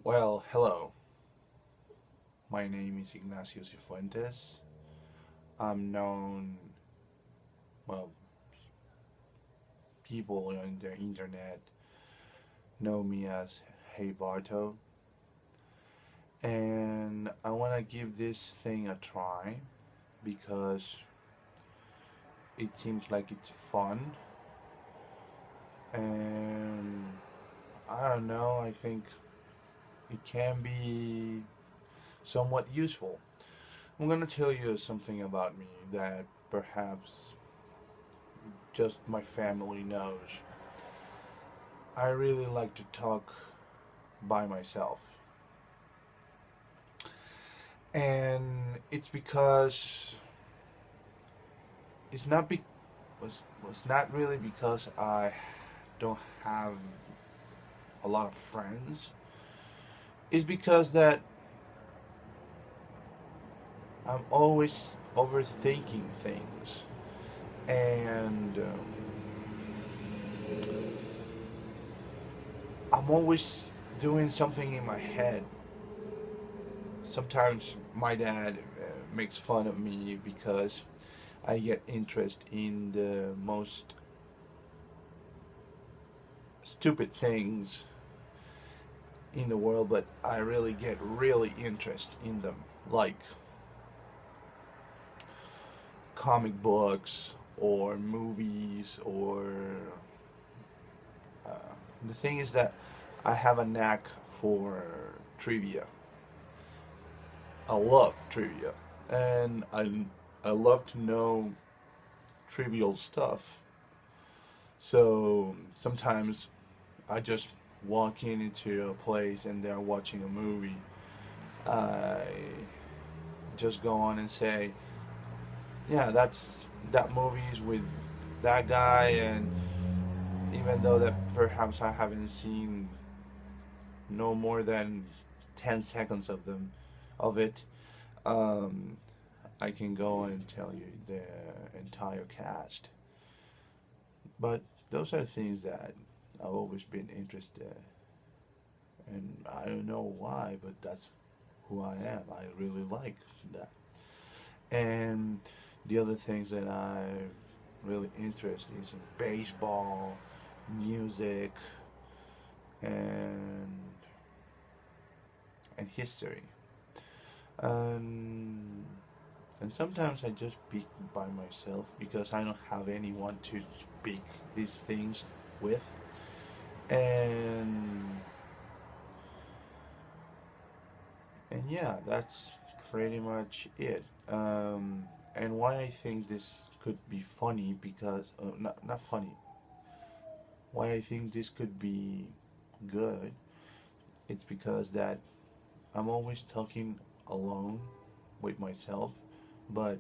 Well, hello. My name is Ignacio. I'm known, well, people on the internet know me as heybarto, and I want to give this thing a try because it seems like it's fun, and I don't know, I think it can be somewhat useful. I'm going to tell you something about me that perhaps just my family knows. I really like to talk by myself. And it's because it's not be was not really because I don't have a lot of friends. It's because that I'm always overthinking things, and I'm always doing something in my head. Sometimes my dad makes fun of me because I get interest in the most stupid things in the world, but I really get really interest in them, like comic books or movies or uh, the thing is that I have a knack for trivia. I love trivia, and I love to know trivial stuff. So sometimes I just walk into a place and they're watching a movie. I just go on and say, yeah, that movie's with that guy, and even though that perhaps I haven't seen no more than 10 seconds of it, um, I can go and tell you the entire cast. But those are things that I've always been interested in, and I don't know why, but that's who I am. I really like that. And the other things that I'm really interested is in baseball, music, and and history. And and sometimes I just speak by myself because I don't have anyone to speak these things with. And and yeah, that's pretty much it. And why I think this could be funny because not funny. Why I think this could be good. It's because that I'm always talking alone with myself, but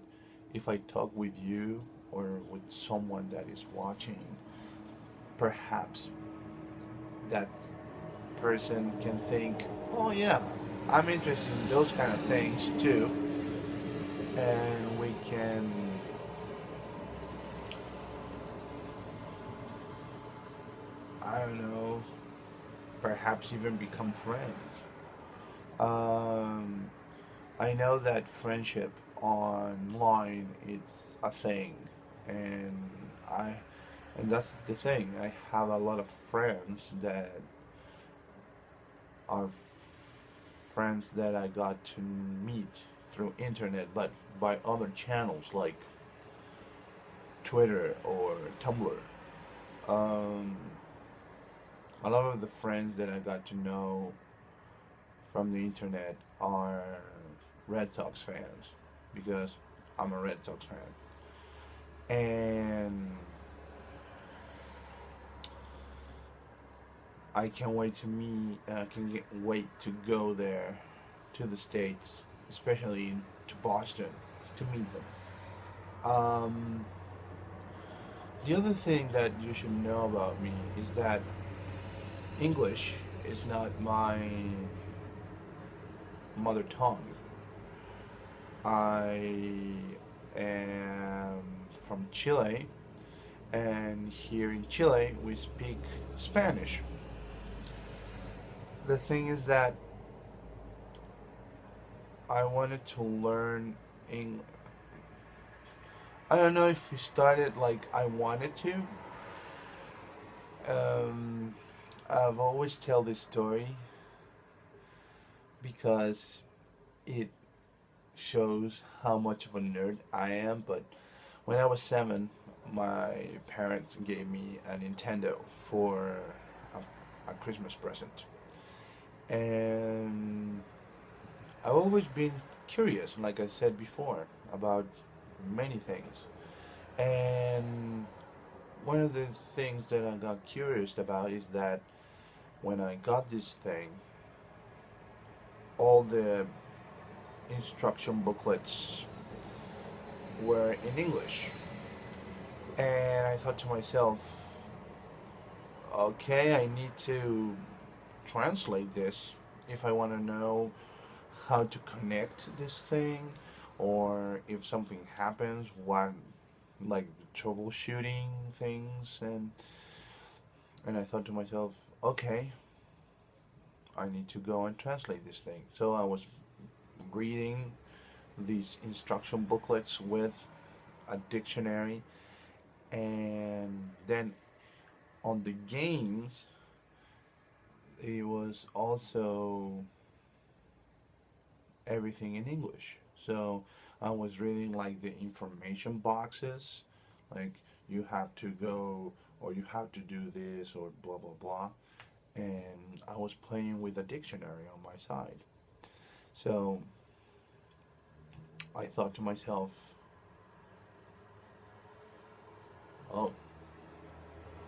if I talk with you or with someone that is watching, perhaps that person can think, oh yeah, I'm interested in those kind of things too, and we can, I don't know, perhaps even become friends. Um, I know that friendship online it's a thing, and I and that's the thing. I have a lot of friends that are friends that I got to meet through internet, but by other channels like Twitter or Tumblr. Um, a lot of the friends that I got to know from the internet are Red Sox fans because I'm a Red Sox fan, and I can't wait to meet. Can get wait to go there to the states, especially to Boston, to meet them. The other thing that you should know about me is that English is not my mother tongue. I am from Chile, and here in Chile we speak Spanish. The thing is that I wanted to learn English. I don't know if it started like I wanted to. Um, I've always tell this story because it shows how much of a nerd I am. But when I was 7, my parents gave me a Nintendo for a Christmas present, and I've always been curious, like I said before, about many things. And one of the things that I got curious about is that when I got this thing, all the instruction booklets were in English. And I thought to myself, okay, I need to translate this if I want to know how to connect this thing, or if something happens, what, like the troubleshooting things. And I thought to myself, okay, I need to go and translate this thing. So I was reading these instruction booklets with a dictionary, and then on the games it was also everything in English. So I was reading like the information boxes, like you have to go or you have to do this or blah blah blah, and I was playing with a dictionary on my side. So I thought to myself, oh,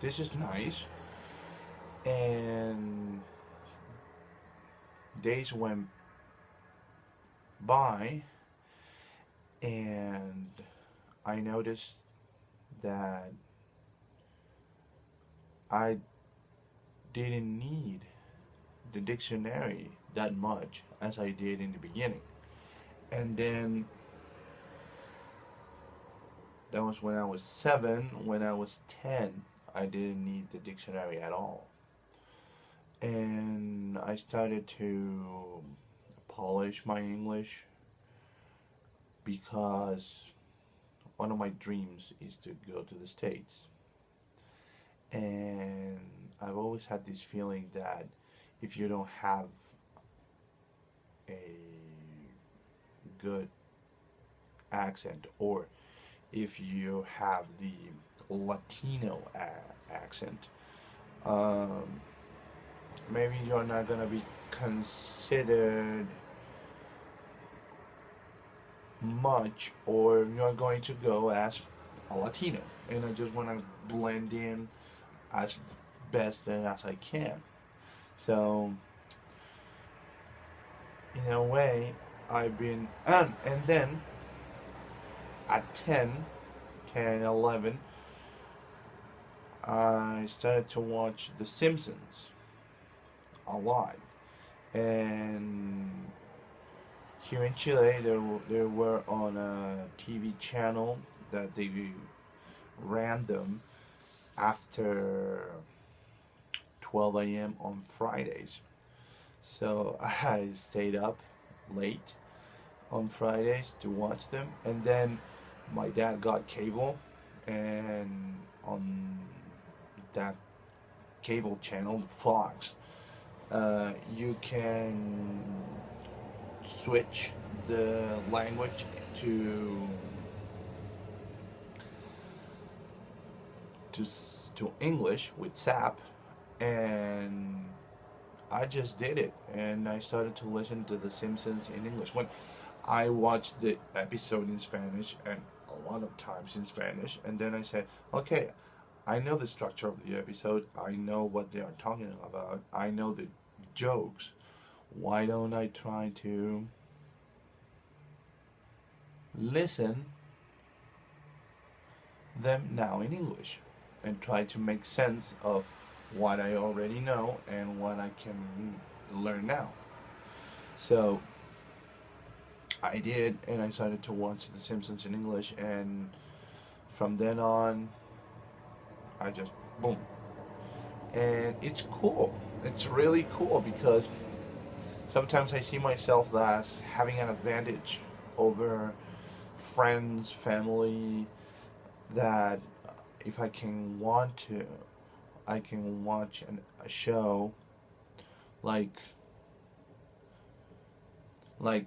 this is nice. And days went by, and I noticed that I didn't need the dictionary that much as I did in the beginning. And then that was when I was 7. When I was 10, I didn't need the dictionary at all. And I started to polish my English because one of my dreams is to go to the States. And I've always had this feeling that if you don't have a good accent, or if you have the Latino accent, um, maybe you're not gonna be considered much, or you're going to go as a Latino. And I just want to blend in as best as I can. So, in a way, I've been, and then at 10, 11, I started to watch The Simpsons a lot. And here in Chile, they were on a TV channel that they ran them after 12 a.m. on Fridays. So I stayed up late on Fridays to watch them, and then my dad got cable, and on that cable channel, Fox, you can switch the language to to English with SAP, and I just did it, and I started to listen to The Simpsons in English. When I watched the episode in Spanish, and a lot of times in Spanish, and then I said, okay, I know the structure of the episode, I know what they are talking about, I know the jokes. Why don't I try to listen them now in English and try to make sense of what I already know and what I can learn now? So I did, and I started to watch The Simpsons in English, and from then on, I just boom. And it's cool. It's really cool because Sometimes I see myself as having an advantage over friends, family, that if I can want to, I can watch a show like like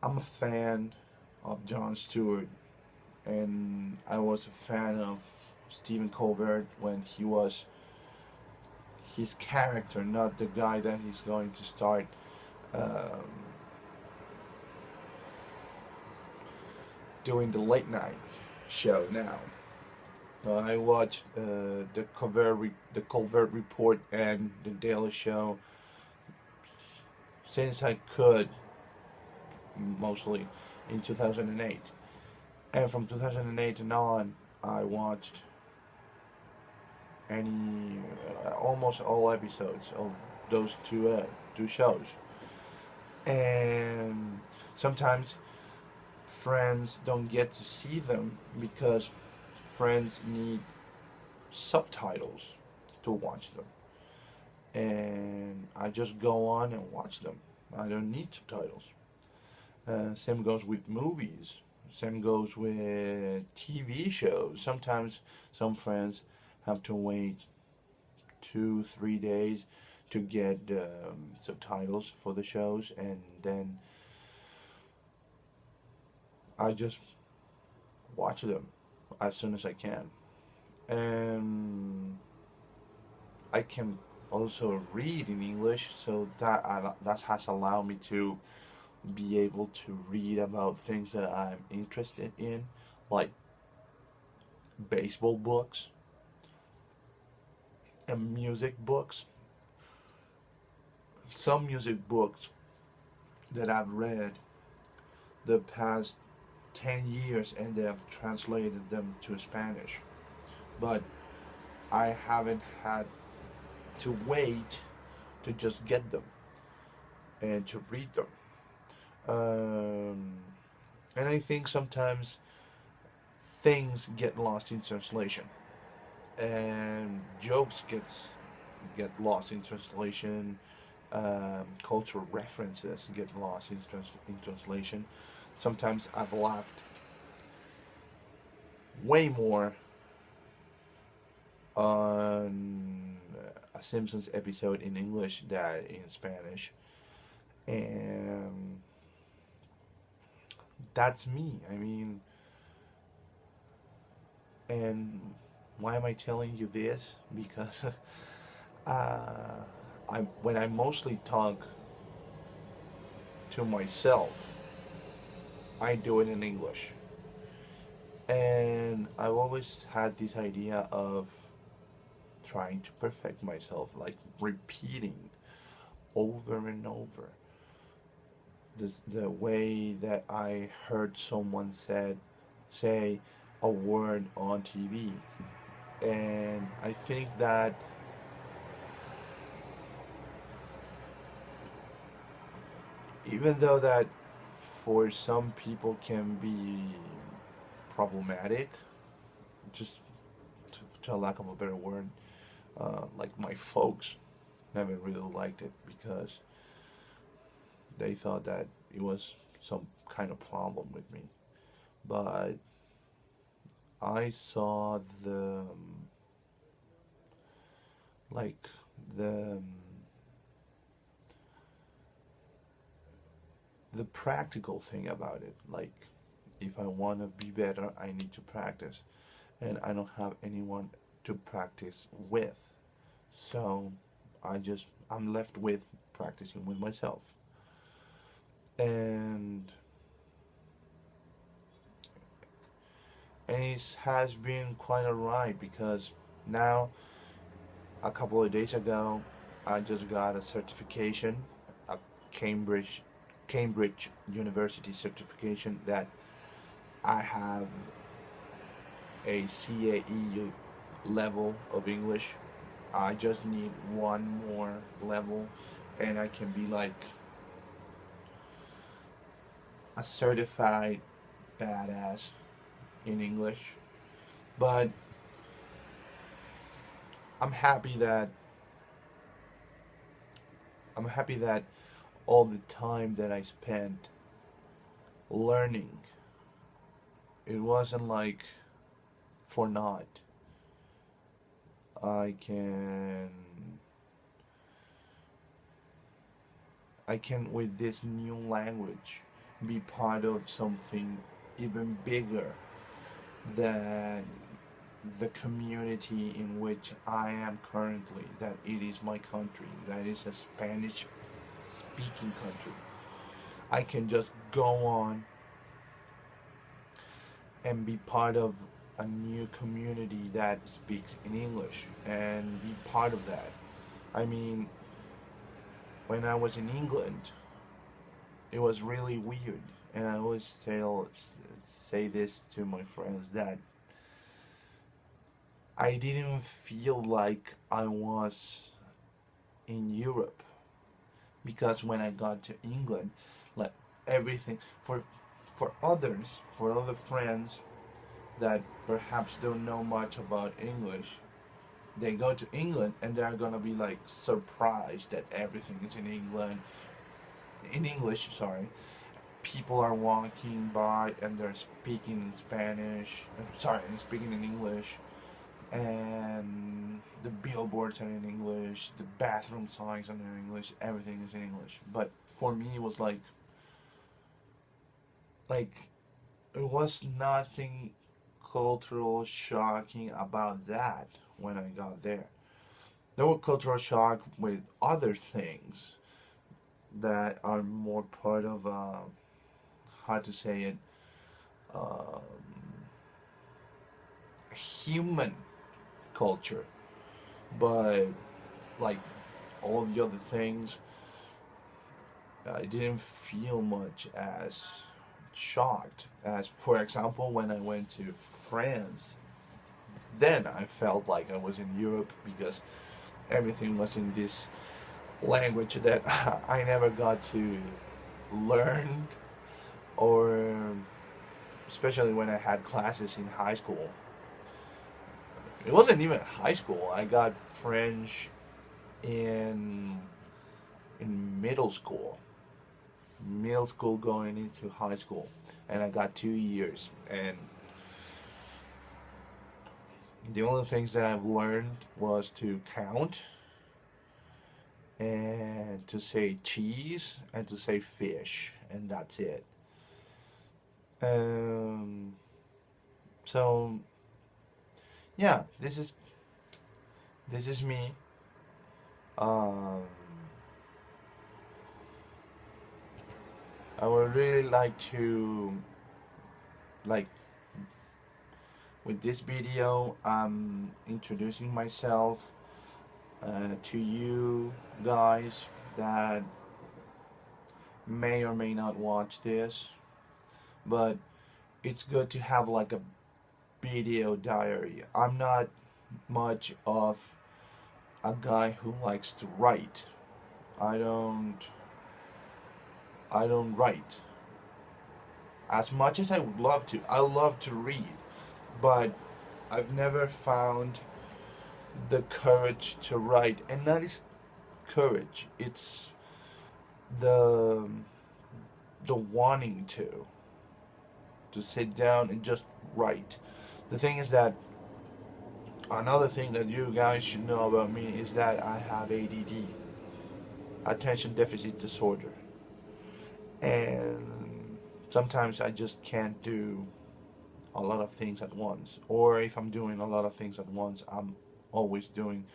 I'm a fan of Jon Stewart, and I was a fan of Stephen Colbert when he was his character, not the guy that he's going to start um, doing the late night show now. I watched the Colbert Report and the Daily Show since I could, mostly in 2008, and from 2008 and on, I watched any almost all episodes of those two shows. And sometimes friends don't get to see them because friends need subtitles to watch them, and I just go on and watch them. I don't need subtitles. Same goes with movies. Same goes with TV shows. Sometimes some friends have to wait 2, 3 days to get subtitles for the shows, and then I just watch them as soon as I can. And I can also read in English, so that has allowed me to be able to read about things that I'm interested in, like baseball books and music books. Some music books that I've read the past 10 years, and they have translated them to Spanish, but I haven't had to wait to just get them and to read them. Um, and I think sometimes things get lost in translation, and jokes get lost in translation. Cultural references get lost in translation. Sometimes I've laughed way more on a Simpsons episode in English than in Spanish, and that's me. I mean, and why am I telling you this? Because when I mostly talk to myself, I do it in English, and I've always had this idea of trying to perfect myself, like repeating over and over the way that I heard someone say a word on TV. And I think that even though that for some people can be problematic, just to lack of a better word, like my folks never really liked it because they thought that it was some kind of problem with me. But I saw like the the practical thing about it. Like, if I want to be better, I need to practice, and I don't have anyone to practice with. So I'm left with practicing with myself. And it has been quite alright because now, a couple of days ago, I just got a certification, a Cambridge Cambridge University certification, that I have a CAE level of English. I just need one more level, and I can be like a certified badass in English. But I'm happy that I'm happy that all the time that I spent learning, it wasn't like for naught. I can I can with this new language be part of something even bigger than the community in which I am currently, that it is my country, that is a Spanish speaking country. I can just go on and be part of a new community that speaks in English and be part of that. I mean, when I was in England, it was really weird, and I always say this to my friends that I didn't feel like I was in Europe, because when I got to England, like everything for other friends that perhaps don't know much about English, they go to England and they're gonna be like surprised that everything is in English, sorry. People are walking by and they're speaking in Spanish, sorry, speaking in English, and the billboards are in English, the bathroom signs are in English, everything is in English. But for me, it was like it was nothing cultural shocking about that when I got there. There were cultural shock with other things that are more part of how to say it, um, human culture, but like all the other things, I didn't feel much as shocked as, for example, when I went to France. Then I felt like I was in Europe because everything was in this language that I never got to learn, or especially when I had classes in high school. It wasn't even high school. I got French in middle school. Middle school going into high school, and I got 2 years. And the only things that I've learned was to count and to say cheese and to say fish, and that's it. Um, so yeah, this is me. Um, I would really like to, like, with this video, I'm introducing myself to you guys that may or may not watch this, but it's good to have like a video diary. I'm not much of a guy who likes to write. I don't I don't write as much as I would love to. I love to read, but I've never found the courage to write, and that is courage. It's the wanting to sit down and just write. The thing is that another thing that you guys should know about me is that I have ADD, attention deficit disorder, and sometimes I just can't do a lot of things at once. Or if I'm doing a lot of things at once, I'm always doing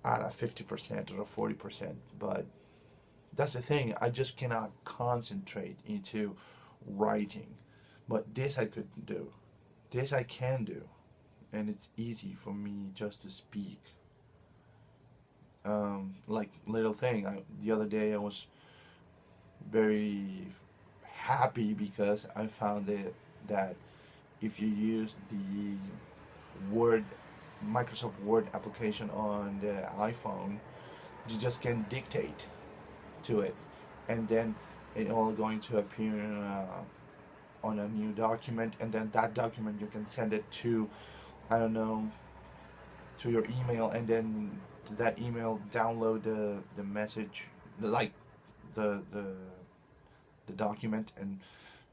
at a 50% or a 40%. But that's the thing, I just cannot concentrate into writing. But this I could do. This I can do. And it's easy for me just to speak. Like little thing, the other day I was very happy because I found that if you use the Word, Microsoft Word application on the iPhone, you just can dictate to it, and then it all going to appear on a new document, and then that document you can send it to, I don't know, to your email, and then to that email, download the message, like the the document, and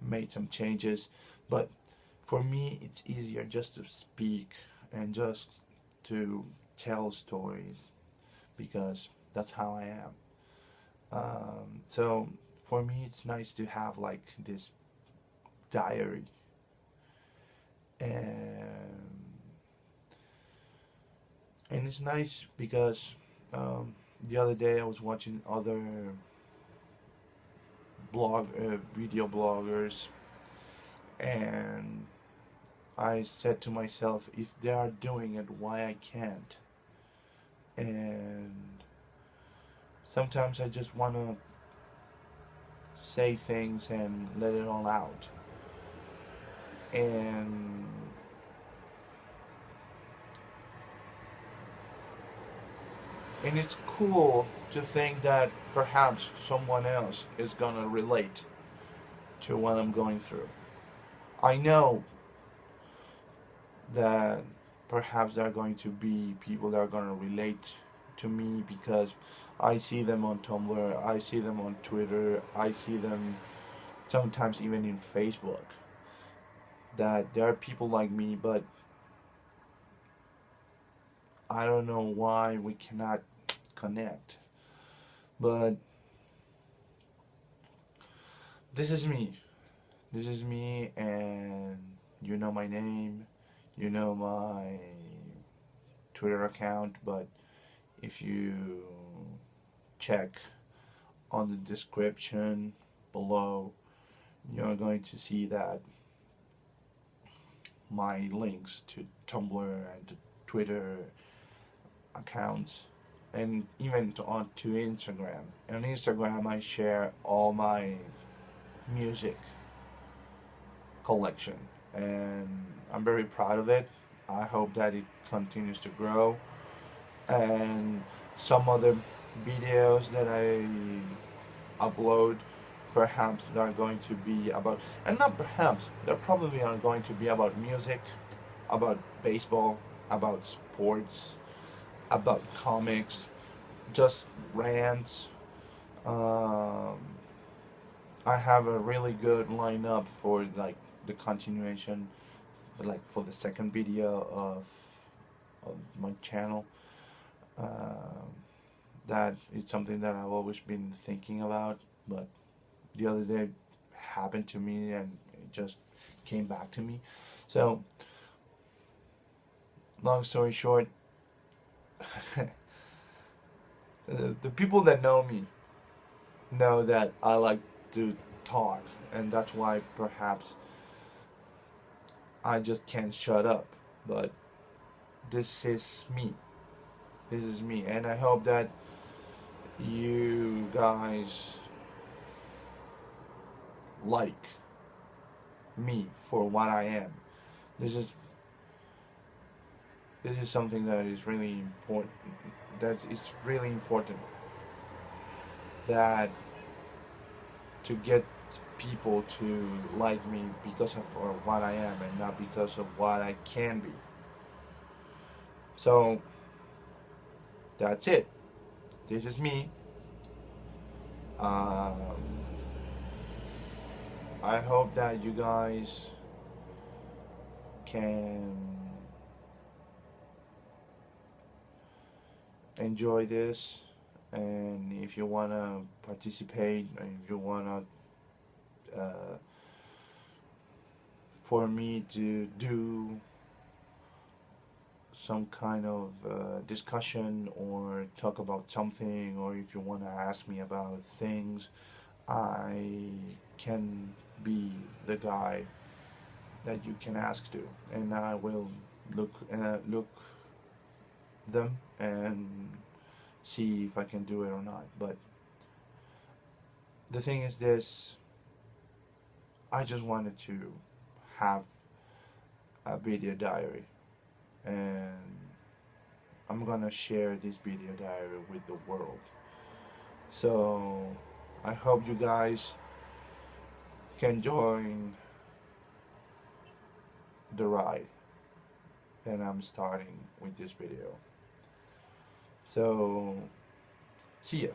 made some changes. But for me, it's easier just to speak and just to tell stories because that's how I am. So for me, it's nice to have like this diary, and it's nice because the other day I was watching other video bloggers, and I said to myself, if they are doing it, why I can't? And sometimes I just want to say things and let it all out. And it's cool to think that perhaps someone else is gonna relate to what I'm going through. I know that perhaps there are going to be people that are going to relate to me because I see them on Tumblr, I see them on Twitter, I see them sometimes even in Facebook. That there are people like me, but I don't know why we cannot connect. But this is me. This is me, and you know my name, you know my Twitter account, but if you check on the description below, you're going to see that my links to Tumblr and to Twitter accounts, and even to Instagram. On Instagram, I share all my music collection, and I'm very proud of it. I hope that it continues to grow, and some other videos that I upload perhaps they are going to be about, and not perhaps, they probably are going to be about music, about baseball, about sports, about comics, just rants. um, I have a really good lineup for like the continuation, like for the second video of my channel. Um, that is something that I've always been thinking about, but the other day happened to me and it just came back to me. So, long story short, the people that know me know that I like to talk, and that's why perhaps I just can't shut up. But this is me. This is me, and I hope that you guys like me for what I am. This is something that is really important. That it's really important that to get people to like me because of what I am and not because of what I can be. So that's it. This is me. Um, I hope that you guys can enjoy this, and if you wanna participate, and if you wanna for me to do some kind of discussion or talk about something, or if you want to ask me about things, I can be the guy that you can ask to, and I will look them and see if I can do it or not. But the thing is this, I just wanted to have a video diary, and I'm gonna share this video diary with the world. So I hope you guys can join the ride that I'm starting with this video. So, see ya.